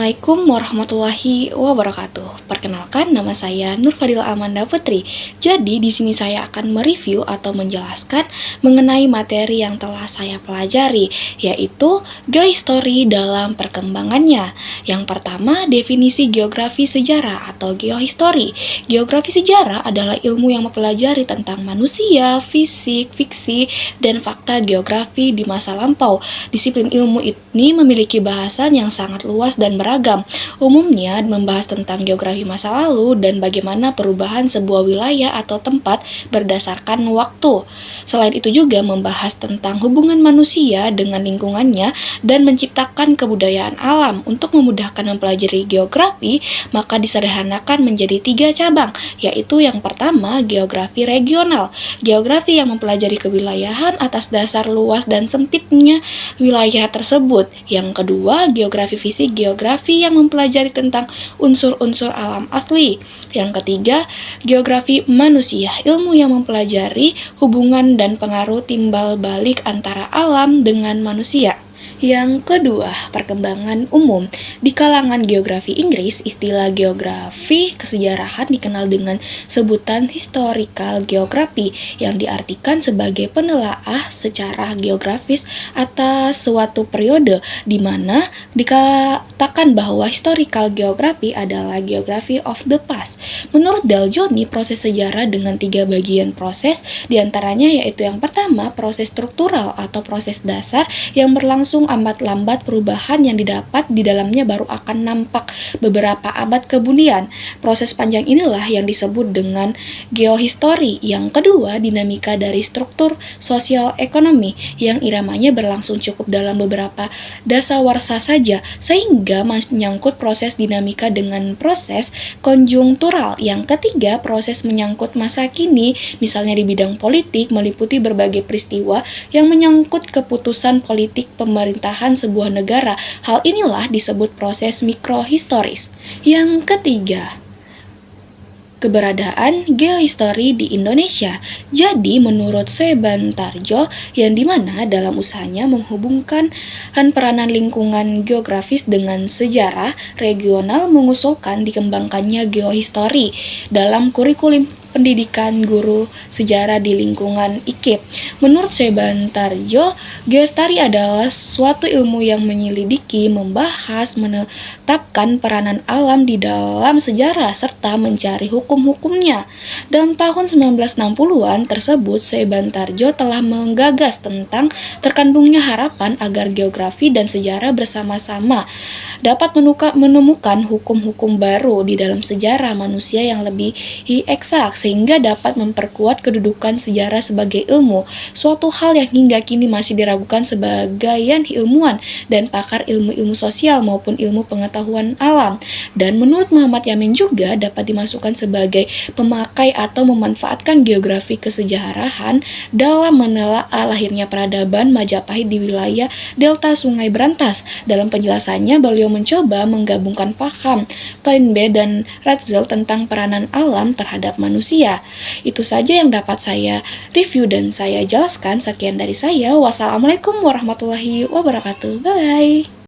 Assalamualaikum warahmatullahi wabarakatuh. Perkenalkan, nama saya Nurfadila Amanda Putri. Jadi, di sini saya akan mereview atau menjelaskan mengenai materi yang telah saya pelajari, yaitu geohistory dalam perkembangannya. Yang pertama, definisi geografi sejarah atau geohistory. Geografi sejarah adalah ilmu yang mempelajari tentang manusia, fisik, fiksi, dan fakta geografi di masa lampau. Disiplin ilmu ini memiliki bahasan yang sangat luas dan beragam. Umumnya membahas tentang geografi masa lalu dan bagaimana perubahan sebuah wilayah atau tempat berdasarkan waktu. Selain itu juga membahas tentang hubungan manusia dengan lingkungannya dan menciptakan kebudayaan alam. Untuk memudahkan mempelajari geografi, maka disederhanakan menjadi 3 cabang, yaitu yang pertama, geografi regional. Geografi yang mempelajari kewilayahan atas dasar luas dan sempitnya wilayah tersebut. Yang kedua, geografi fisik, geografi yang mempelajari tentang unsur-unsur alam asli. Yang ketiga, geografi manusia, ilmu yang mempelajari hubungan dan pengaruh timbal balik antara alam dengan manusia. Yang kedua, perkembangan umum. Di kalangan geografi Inggris, istilah geografi kesejarahan dikenal dengan sebutan historical geography yang diartikan sebagai penelaah secara geografis atas suatu periode, di mana dikatakan bahwa historical geography adalah geography of the past. Menurut Dale Jonny, proses sejarah dengan 3 bagian proses, diantaranya yaitu yang pertama, proses struktural atau proses dasar yang berlangsung amat lambat, perubahan yang didapat di dalamnya baru akan nampak beberapa abad kemudian. Proses panjang inilah yang disebut dengan geohistory. Yang kedua, dinamika dari struktur sosial ekonomi yang iramanya berlangsung cukup dalam beberapa dasawarsa saja, sehingga menyangkut proses dinamika dengan proses konjungtural. Yang ketiga, proses menyangkut masa kini, misalnya di bidang politik, meliputi berbagai peristiwa yang menyangkut keputusan politik pemerintahan sebuah negara. Hal inilah disebut proses mikrohistoris. Yang ketiga, keberadaan geohistory di Indonesia. Jadi menurut Soebantarjo, yang dimana dalam usahanya menghubungkan peranan lingkungan geografis dengan sejarah regional, mengusulkan dikembangkannya geohistory dalam kurikulum pendidikan guru sejarah di lingkungan IKIP. Menurut Soebantarjo, geohistory adalah suatu ilmu yang menyelidiki, membahas, menetapkan peranan alam di dalam sejarah serta mencari hukum-hukumnya. Dalam tahun 1960-an tersebut, Soebantarjo telah menggagas tentang terkandungnya harapan agar geografi dan sejarah bersama-sama dapat menemukan hukum-hukum baru di dalam sejarah manusia yang lebih eksak, sehingga dapat memperkuat kedudukan sejarah sebagai ilmu, suatu hal yang hingga kini masih diragukan sebagian ilmuwan dan pakar ilmu-ilmu sosial maupun ilmu pengetahuan alam. Dan menurut Muhammad Yamin juga dapat dimasukkan sebagai pemakai atau memanfaatkan geografi kesejarahan dalam menelaah lahirnya peradaban Majapahit di wilayah delta Sungai Berantas. Dalam penjelasannya, beliau mencoba menggabungkan paham Toynbee dan Ratzel tentang peranan alam terhadap manusia. Itu saja yang dapat saya review dan saya jelaskan. Sekian dari saya. Wassalamualaikum warahmatullahi wabarakatuh. Bye.